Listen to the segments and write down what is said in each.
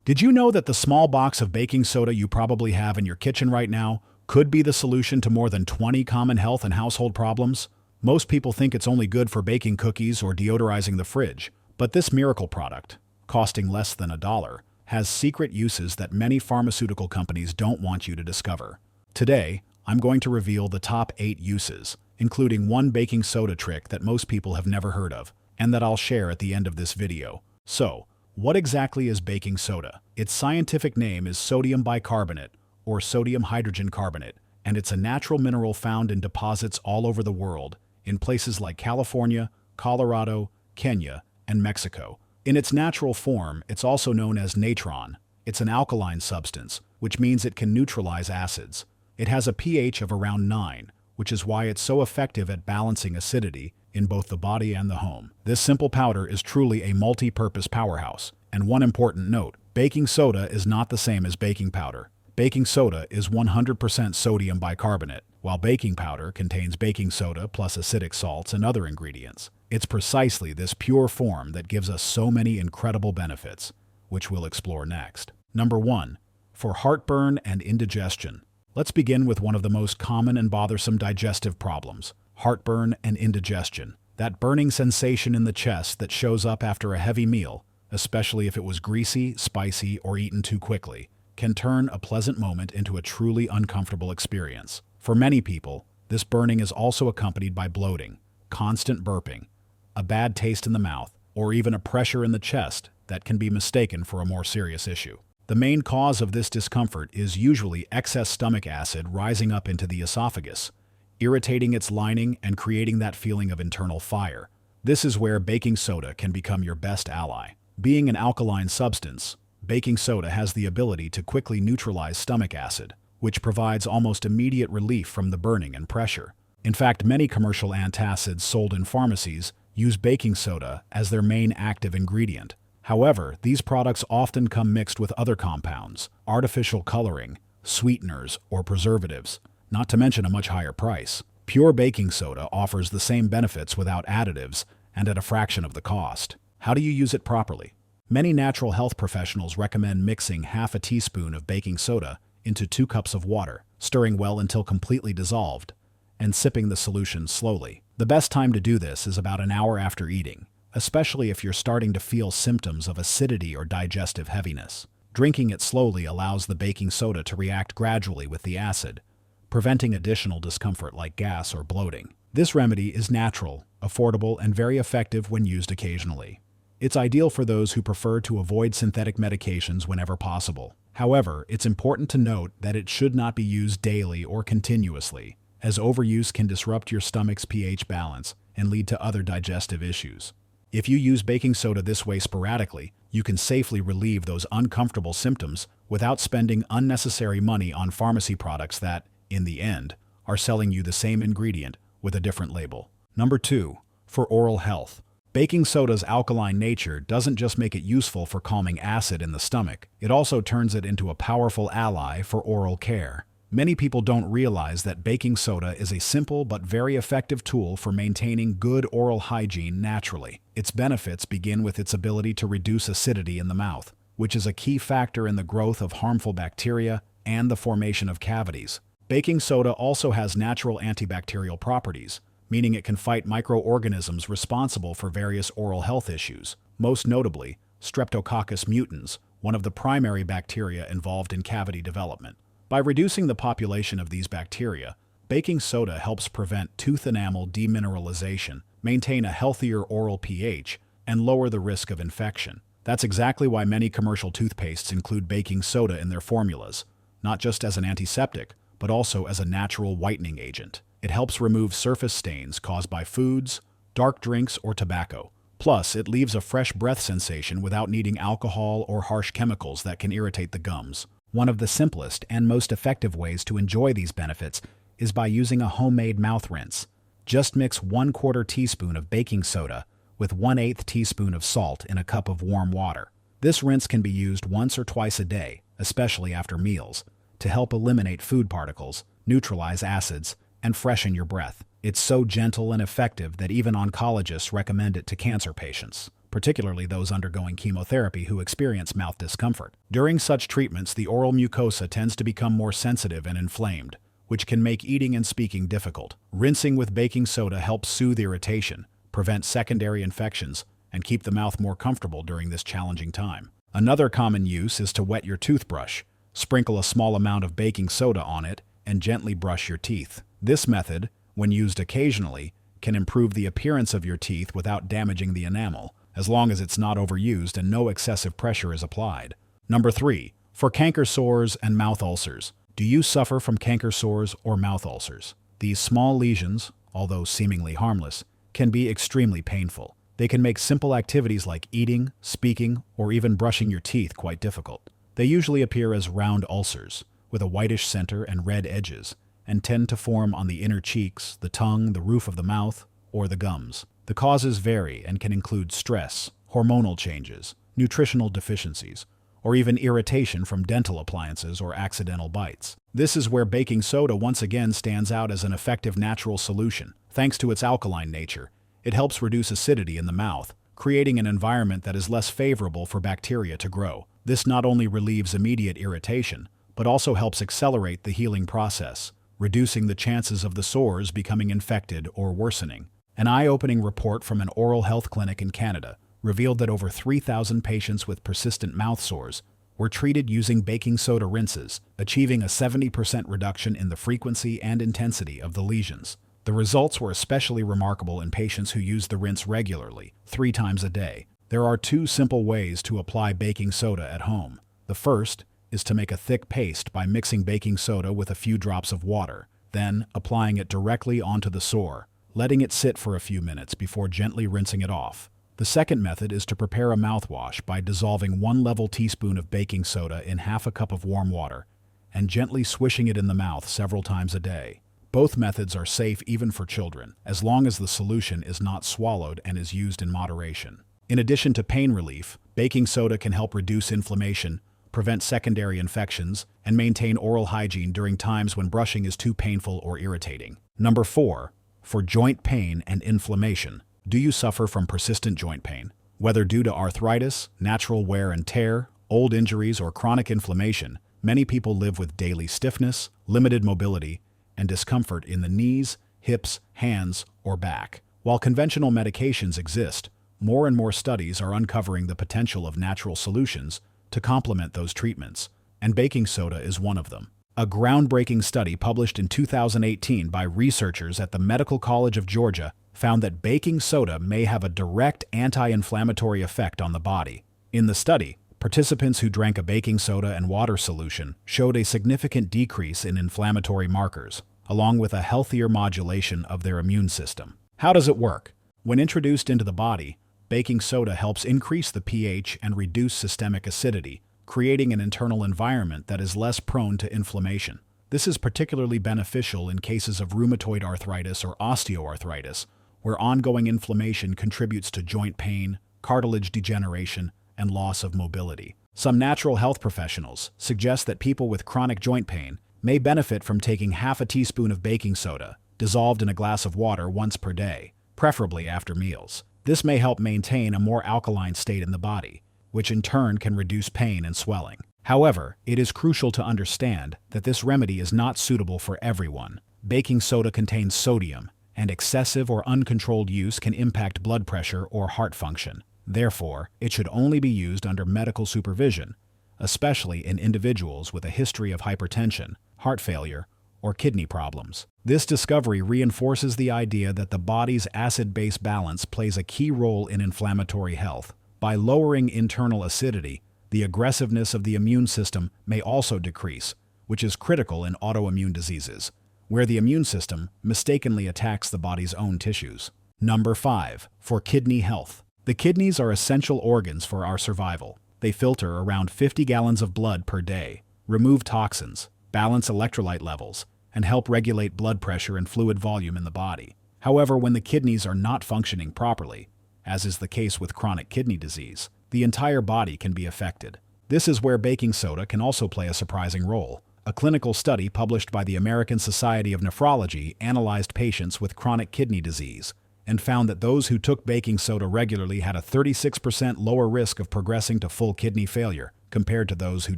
Did you know that the small box of baking soda you probably have in your kitchen right now could be the solution to more than 20 common health and household problems? Most people think it's only good for baking cookies or deodorizing the fridge, but this miracle product, costing less than $1, has secret uses that many pharmaceutical companies don't want you to discover. Today, I'm going to reveal the top 8 uses, including one baking soda trick that most people have never heard of, and that I'll share at the end of this video. So, what exactly is baking soda? Its scientific name is sodium bicarbonate, or sodium hydrogen carbonate, and it's a natural mineral found in deposits all over the world, in places like California, Colorado, Kenya, and Mexico. In its natural form, it's also known as natron. It's an alkaline substance, which means it can neutralize acids. It has a pH of around 9, which is why it's so effective at balancing acidity in both the body and the home. This simple powder is truly a multi-purpose powerhouse. And one important note, baking soda is not the same as baking powder. Baking soda is 100% sodium bicarbonate, while baking powder contains baking soda plus acidic salts and other ingredients. It's precisely this pure form that gives us so many incredible benefits, which we'll explore next. Number 1. For heartburn and indigestion. Let's begin with one of the most common and bothersome digestive problems, heartburn and indigestion. That burning sensation in the chest that shows up after a heavy meal, especially if it was greasy, spicy, or eaten too quickly, can turn a pleasant moment into a truly uncomfortable experience. For many people, this burning is also accompanied by bloating, constant burping, a bad taste in the mouth, or even a pressure in the chest that can be mistaken for a more serious issue. The main cause of this discomfort is usually excess stomach acid rising up into the esophagus, irritating its lining and creating that feeling of internal fire. This is where baking soda can become your best ally. Being an alkaline substance, baking soda has the ability to quickly neutralize stomach acid, which provides almost immediate relief from the burning and pressure. In fact, many commercial antacids sold in pharmacies use baking soda as their main active ingredient. However, these products often come mixed with other compounds, artificial coloring, sweeteners, or preservatives, not to mention a much higher price. Pure baking soda offers the same benefits without additives and at a fraction of the cost. How do you use it properly? Many natural health professionals recommend mixing half a teaspoon of baking soda into 2 cups of water, stirring well until completely dissolved, and sipping the solution slowly. The best time to do this is about an hour after eating, especially if you're starting to feel symptoms of acidity or digestive heaviness. Drinking it slowly allows the baking soda to react gradually with the acid, preventing additional discomfort like gas or bloating. This remedy is natural, affordable, and very effective when used occasionally. It's ideal for those who prefer to avoid synthetic medications whenever possible. However, it's important to note that it should not be used daily or continuously, as overuse can disrupt your stomach's pH balance and lead to other digestive issues. If you use baking soda this way sporadically, you can safely relieve those uncomfortable symptoms without spending unnecessary money on pharmacy products that, in the end, are selling you the same ingredient with a different label. Number 2. For oral health. Baking soda's alkaline nature doesn't just make it useful for calming acid in the stomach, it also turns it into a powerful ally for oral care. Many people don't realize that baking soda is a simple but very effective tool for maintaining good oral hygiene naturally. Its benefits begin with its ability to reduce acidity in the mouth, which is a key factor in the growth of harmful bacteria and the formation of cavities. Baking soda also has natural antibacterial properties, meaning it can fight microorganisms responsible for various oral health issues, most notably Streptococcus mutans, one of the primary bacteria involved in cavity development. By reducing the population of these bacteria, baking soda helps prevent tooth enamel demineralization, maintain a healthier oral pH, and lower the risk of infection. That's exactly why many commercial toothpastes include baking soda in their formulas, not just as an antiseptic, but also as a natural whitening agent. It helps remove surface stains caused by foods, dark drinks, or tobacco. Plus, it leaves a fresh breath sensation without needing alcohol or harsh chemicals that can irritate the gums. One of the simplest and most effective ways to enjoy these benefits is by using a homemade mouth rinse. Just mix 1/4 teaspoon of baking soda with 1/8 teaspoon of salt in a cup of warm water. This rinse can be used once or twice a day, especially after meals, to help eliminate food particles, neutralize acids, and freshen your breath. It's so gentle and effective that even oncologists recommend it to cancer patients. particularly those undergoing chemotherapy who experience mouth discomfort. During such treatments, the oral mucosa tends to become more sensitive and inflamed, which can make eating and speaking difficult. Rinsing with baking soda helps soothe irritation, prevent secondary infections, and keep the mouth more comfortable during this challenging time. Another common use is to wet your toothbrush. Sprinkle a small amount of baking soda on it and gently brush your teeth. This method, when used occasionally, can improve the appearance of your teeth without damaging the enamel, as long as it's not overused and no excessive pressure is applied. Number 3. For canker sores and mouth ulcers. Do you suffer from canker sores or mouth ulcers? These small lesions, although seemingly harmless, can be extremely painful. They can make simple activities like eating, speaking, or even brushing your teeth quite difficult. They usually appear as round ulcers, with a whitish center and red edges, and tend to form on the inner cheeks, the tongue, the roof of the mouth, or the gums. The causes vary and can include stress, hormonal changes, nutritional deficiencies, or even irritation from dental appliances or accidental bites. This is where baking soda once again stands out as an effective natural solution. Thanks to its alkaline nature, it helps reduce acidity in the mouth, creating an environment that is less favorable for bacteria to grow. This not only relieves immediate irritation, but also helps accelerate the healing process, reducing the chances of the sores becoming infected or worsening. An eye-opening report from an oral health clinic in Canada revealed that over 3,000 patients with persistent mouth sores were treated using baking soda rinses, achieving a 70% reduction in the frequency and intensity of the lesions. The results were especially remarkable in patients who used the rinse regularly, 3 times a day. There are 2 simple ways to apply baking soda at home. The first is to make a thick paste by mixing baking soda with a few drops of water, then applying it directly onto the sore, letting it sit for a few minutes before gently rinsing it off. The second method is to prepare a mouthwash by dissolving 1 level teaspoon of baking soda in half a cup of warm water and gently swishing it in the mouth several times a day. Both methods are safe even for children, as long as the solution is not swallowed and is used in moderation. In addition to pain relief, baking soda can help reduce inflammation, prevent secondary infections, and maintain oral hygiene during times when brushing is too painful or irritating. Number 4. For joint pain and inflammation. Do you suffer from persistent joint pain? Whether due to arthritis, natural wear and tear, old injuries, or chronic inflammation, many people live with daily stiffness, limited mobility, and discomfort in the knees, hips, hands, or back. While conventional medications exist, more and more studies are uncovering the potential of natural solutions to complement those treatments, and baking soda is one of them. A groundbreaking study published in 2018 by researchers at the Medical College of Georgia found that baking soda may have a direct anti-inflammatory effect on the body. In the study, participants who drank a baking soda and water solution showed a significant decrease in inflammatory markers, along with a healthier modulation of their immune system. How does it work? When introduced into the body, baking soda helps increase the pH and reduce systemic acidity, creating an internal environment that is less prone to inflammation. This is particularly beneficial in cases of rheumatoid arthritis or osteoarthritis, where ongoing inflammation contributes to joint pain, cartilage degeneration, and loss of mobility. Some natural health professionals suggest that people with chronic joint pain may benefit from taking half a teaspoon of baking soda, dissolved in a glass of water once per day, preferably after meals. This may help maintain a more alkaline state in the body, which in turn can reduce pain and swelling. However, it is crucial to understand that this remedy is not suitable for everyone. Baking soda contains sodium, and excessive or uncontrolled use can impact blood pressure or heart function. Therefore, it should only be used under medical supervision, especially in individuals with a history of hypertension, heart failure, or kidney problems. This discovery reinforces the idea that the body's acid-base balance plays a key role in inflammatory health. By lowering internal acidity, the aggressiveness of the immune system may also decrease, which is critical in autoimmune diseases, where the immune system mistakenly attacks the body's own tissues. Number 5. For kidney health. The kidneys are essential organs for our survival. They filter around 50 gallons of blood per day, remove toxins, balance electrolyte levels, and help regulate blood pressure and fluid volume in the body. However, when the kidneys are not functioning properly, as is the case with chronic kidney disease, the entire body can be affected. This is where baking soda can also play a surprising role. A clinical study published by the American Society of Nephrology analyzed patients with chronic kidney disease and found that those who took baking soda regularly had a 36% lower risk of progressing to full kidney failure compared to those who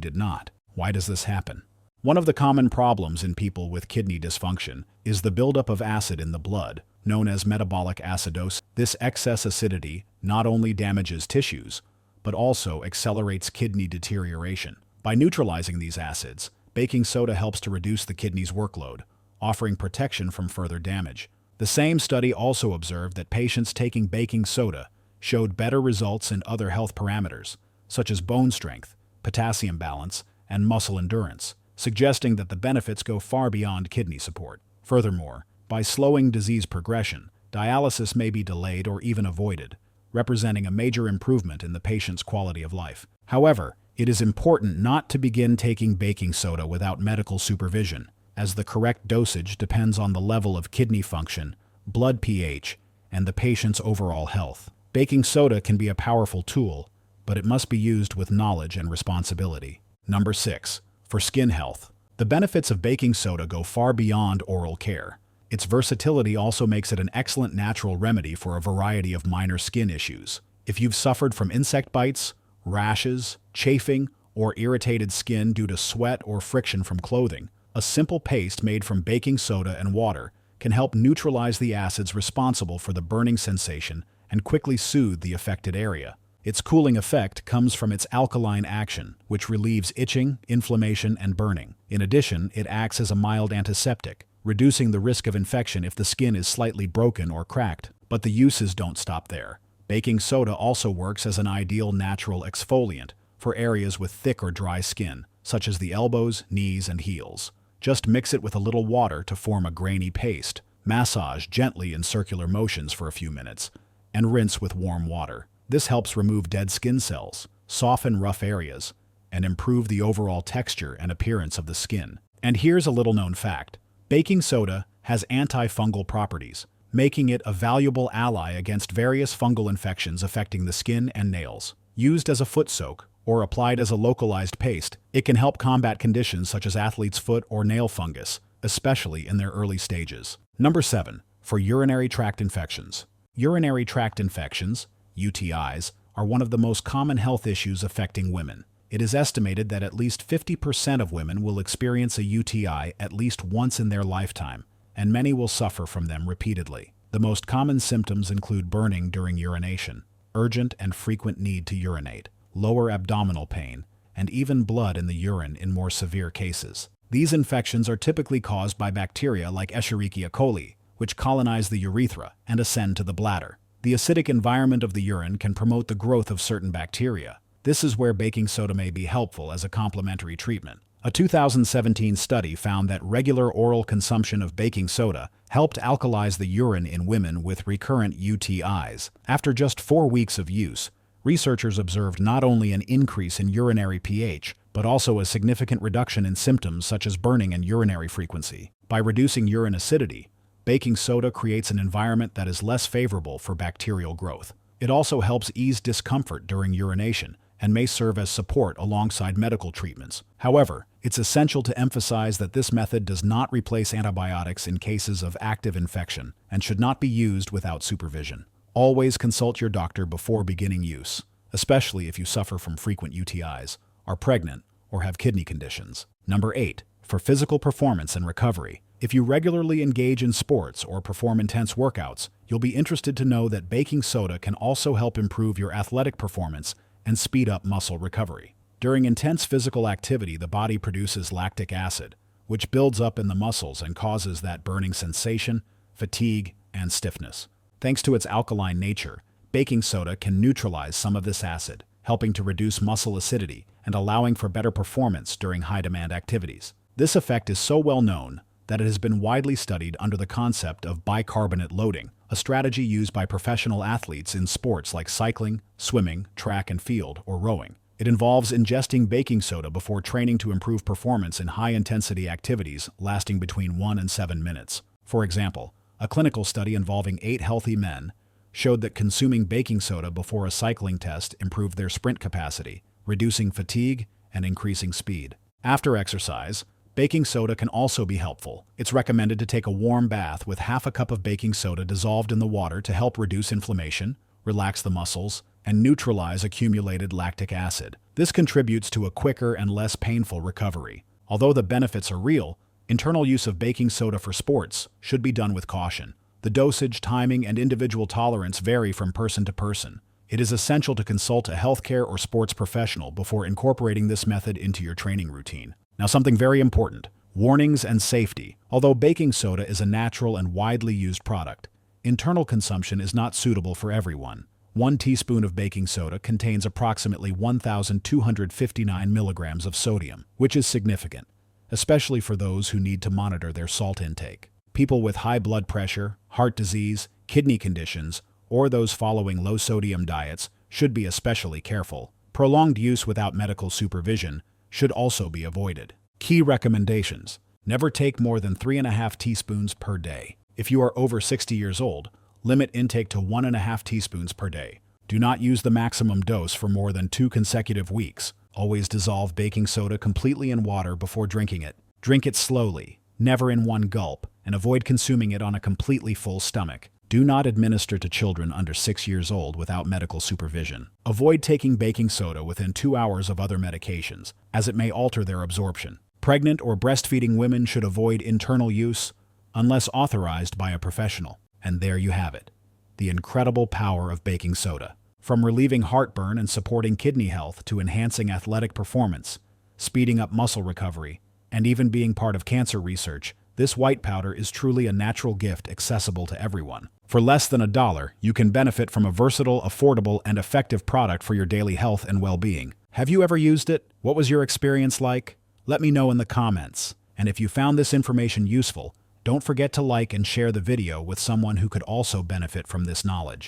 did not. Why does this happen? One of the common problems in people with kidney dysfunction is the buildup of acid in the blood, known as metabolic acidosis. This excess acidity not only damages tissues, but also accelerates kidney deterioration. By neutralizing these acids, baking soda helps to reduce the kidney's workload, offering protection from further damage. The same study also observed that patients taking baking soda showed better results in other health parameters, such as bone strength, potassium balance, and muscle endurance, suggesting that the benefits go far beyond kidney support. Furthermore, by slowing disease progression, dialysis may be delayed or even avoided, representing a major improvement in the patient's quality of life. However, it is important not to begin taking baking soda without medical supervision, as the correct dosage depends on the level of kidney function, blood pH, and the patient's overall health. Baking soda can be a powerful tool, but it must be used with knowledge and responsibility. Number 6. For skin health. The benefits of baking soda go far beyond oral care. Its versatility also makes it an excellent natural remedy for a variety of minor skin issues. If you've suffered from insect bites, rashes, chafing, or irritated skin due to sweat or friction from clothing, a simple paste made from baking soda and water can help neutralize the acids responsible for the burning sensation and quickly soothe the affected area. Its cooling effect comes from its alkaline action, which relieves itching, inflammation, and burning. In addition, it acts as a mild antiseptic, reducing the risk of infection if the skin is slightly broken or cracked. But the uses don't stop there. Baking soda also works as an ideal natural exfoliant for areas with thick or dry skin, such as the elbows, knees, and heels. Just mix it with a little water to form a grainy paste. Massage gently in circular motions for a few minutes, and rinse with warm water. This helps remove dead skin cells, soften rough areas, and improve the overall texture and appearance of the skin. And here's a little-known fact. Baking soda has antifungal properties, making it a valuable ally against various fungal infections affecting the skin and nails. Used as a foot soak or applied as a localized paste, it can help combat conditions such as athlete's foot or nail fungus, especially in their early stages. Number 7. For urinary tract infections. Urinary tract infections, UTIs, are one of the most common health issues affecting women. It is estimated that at least 50% of women will experience a UTI at least once in their lifetime, and many will suffer from them repeatedly. The most common symptoms include burning during urination, urgent and frequent need to urinate, lower abdominal pain, and even blood in the urine in more severe cases. These infections are typically caused by bacteria like Escherichia coli, which colonize the urethra and ascend to the bladder. The acidic environment of the urine can promote the growth of certain bacteria. This is where baking soda may be helpful as a complementary treatment. A 2017 study found that regular oral consumption of baking soda helped alkalize the urine in women with recurrent UTIs. After just 4 weeks of use, researchers observed not only an increase in urinary pH, but also a significant reduction in symptoms such as burning and urinary frequency. By reducing urine acidity, baking soda creates an environment that is less favorable for bacterial growth. It also helps ease discomfort during urination and may serve as support alongside medical treatments. However, it's essential to emphasize that this method does not replace antibiotics in cases of active infection and should not be used without supervision. Always consult your doctor before beginning use, especially if you suffer from frequent UTIs, are pregnant, or have kidney conditions. Number 8. For physical performance and recovery. If you regularly engage in sports or perform intense workouts, you'll be interested to know that baking soda can also help improve your athletic performance and speed up muscle recovery. During intense physical activity, the body produces lactic acid, which builds up in the muscles and causes that burning sensation, fatigue, and stiffness. Thanks to its alkaline nature, baking soda can neutralize some of this acid, helping to reduce muscle acidity and allowing for better performance during high-demand activities. This effect is so well known that it has been widely studied under the concept of bicarbonate loading, a strategy used by professional athletes in sports like cycling, swimming, track and field, or rowing. It involves ingesting baking soda before training to improve performance in high-intensity activities lasting between 1 and 7 minutes. For example, a clinical study involving 8 healthy men showed that consuming baking soda before a cycling test improved their sprint capacity, reducing fatigue and increasing speed. After exercise, Baking soda can also be helpful. It's recommended to take a warm bath with half a cup of baking soda dissolved in the water to help reduce inflammation, relax the muscles, and neutralize accumulated lactic acid. This contributes to a quicker and less painful recovery. Although the benefits are real, internal use of baking soda for sports should be done with caution. The dosage, timing, and individual tolerance vary from person to person. It is essential to consult a healthcare or sports professional before incorporating this method into your training routine. Now, something very important: warnings and safety. Although baking soda is a natural and widely used product, internal consumption is not suitable for everyone. 1 teaspoon of baking soda contains approximately 1,259 milligrams of sodium, which is significant, especially for those who need to monitor their salt intake. People with high blood pressure, heart disease, kidney conditions, or those following low-sodium diets should be especially careful. Prolonged use without medical supervision should also be avoided. Key recommendations: never take more than 3.5 teaspoons per day. If you are over 60 years old, limit intake to 1.5 teaspoons per day. Do not use the maximum dose for more than 2 consecutive weeks. Always dissolve baking soda completely in water before drinking it. Drink it slowly, never in one gulp, and avoid consuming it on a completely full stomach. Do not administer to children under 6 years old without medical supervision. Avoid taking baking soda within 2 hours of other medications, as it may alter their absorption. Pregnant or breastfeeding women should avoid internal use unless authorized by a professional. And there you have it, the incredible power of baking soda. From relieving heartburn and supporting kidney health to enhancing athletic performance, speeding up muscle recovery, and even being part of cancer research, this white powder is truly a natural gift accessible to everyone. For less than $1, you can benefit from a versatile, affordable, and effective product for your daily health and well-being. Have you ever used it? What was your experience like? Let me know in the comments. And if you found this information useful, don't forget to like and share the video with someone who could also benefit from this knowledge.